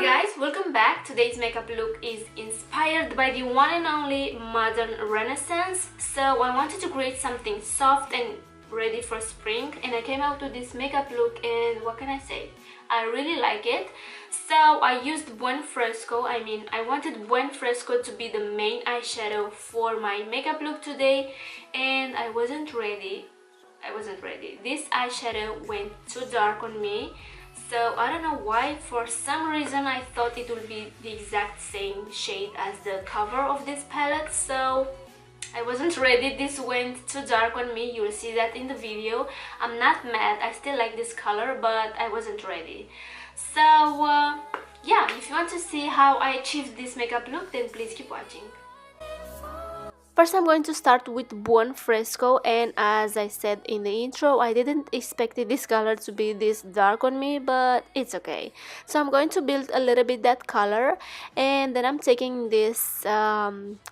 guys, welcome back. Today's makeup look is inspired by the one and only modern renaissance. So I wanted to create something soft and ready for spring, and I came out with this makeup look, and what can I say? I really like it. So I used Buen Fresco. I wanted Buen Fresco to be the main eyeshadow for my makeup look today, and I wasn't ready. This eyeshadow went too dark on me. So I don't know why, for some reason I thought it would be the exact same shade as the cover of this palette, so I wasn't ready. This went too dark on me. You'll see that in the video. I'm not mad, I still like this color, but I wasn't ready. So yeah, if you want to see how I achieved this makeup look, then please keep watching. First, I'm going to start with Buen Fresco, and as I said in the intro, I didn't expect this color to be this dark on me, but it's okay. So I'm going to build a little bit that color, and then I'm taking this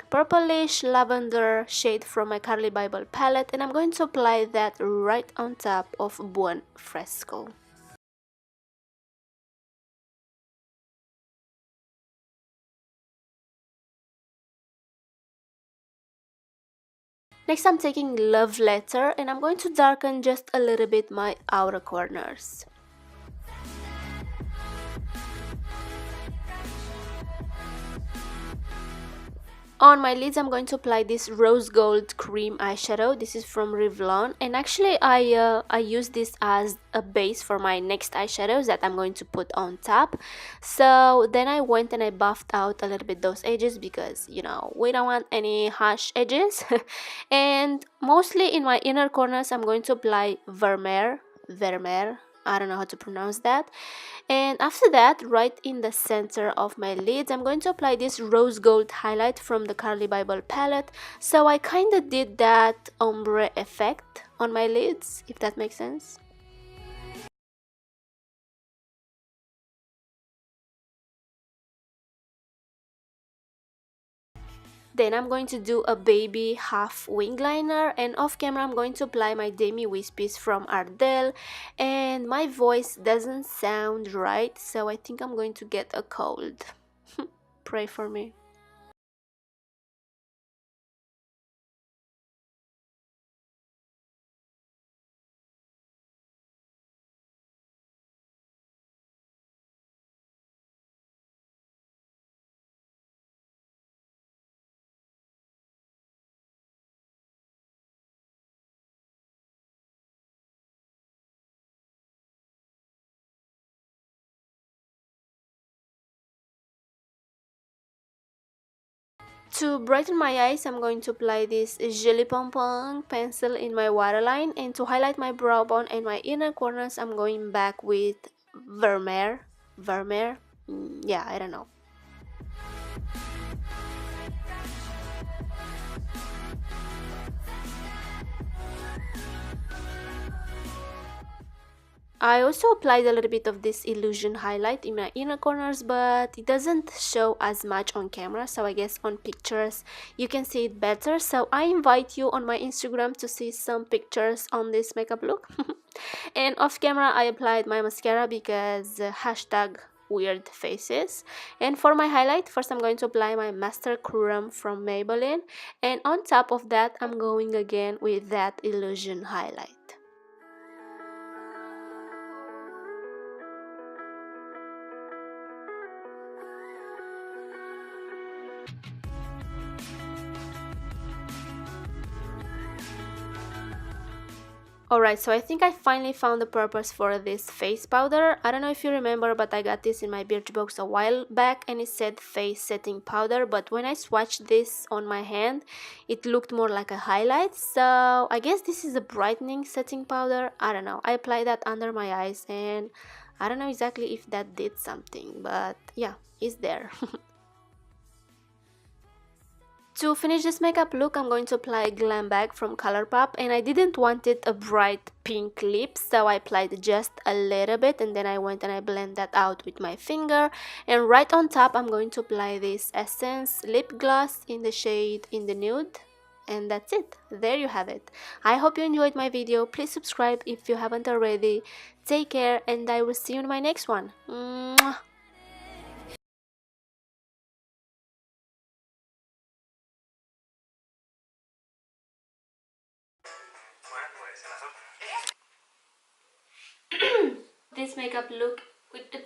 purplish lavender shade from my Carli Bybel palette, and I'm going to apply that right on top of Buen Fresco. Next, I'm taking Love Letter, and I'm going to darken just a little bit my outer corners. On my lids, I'm going to apply this rose gold cream eyeshadow. This is from Revlon, and actually I use this as a base for my next eyeshadows that I'm going to put on top. So then I went and I buffed out a little bit those edges because, you know, we don't want any harsh edges. And mostly in my inner corners, I'm going to apply Vermeer. I don't know how to pronounce that. And after that, right in the center of my lids, I'm going to apply this rose gold highlight from the Carli Bybel palette. So I kind of did that ombre effect on my lids, if that makes sense. Then I'm going to do a baby half wing liner, and off camera I'm going to apply my Demi Wispies from Ardell, and my voice doesn't sound right, so I think I'm going to get a cold. Pray for me. To brighten my eyes, I'm going to apply this Jelly Pong pencil in my waterline, and to highlight my brow bone and my inner corners, I'm going back with Vermeer. Yeah, I don't know. I also applied a little bit of this illusion highlight in my inner corners, but it doesn't show as much on camera, so I guess on pictures you can see it better. So I invite you on my Instagram to see some pictures on this makeup look. And off camera I applied my mascara because hashtag weird faces. And for my highlight, first I'm going to apply my Master Chrome from Maybelline, and on top of that I'm going again with that illusion highlight. Alright, so I think I finally found the purpose for this face powder. I don't know if you remember, but I got this in my Birchbox a while back and it said face setting powder, but when I swatched this on my hand, it looked more like a highlight. So I guess this is a brightening setting powder. I don't know. I applied that under my eyes and I don't know exactly if that did something, but yeah, it's there. To finish this makeup look, I'm going to apply Glam bag from ColourPop, and I didn't want it a bright pink lip, so I applied just a little bit, and then I went and I blend that out with my finger. And right on top, I'm going to apply this Essence lip gloss in the shade In the Nude. And that's it. There you have it. I hope you enjoyed my video. Please subscribe if you haven't already. Take care, and I will see you in my next one. Mwah. This makeup look with the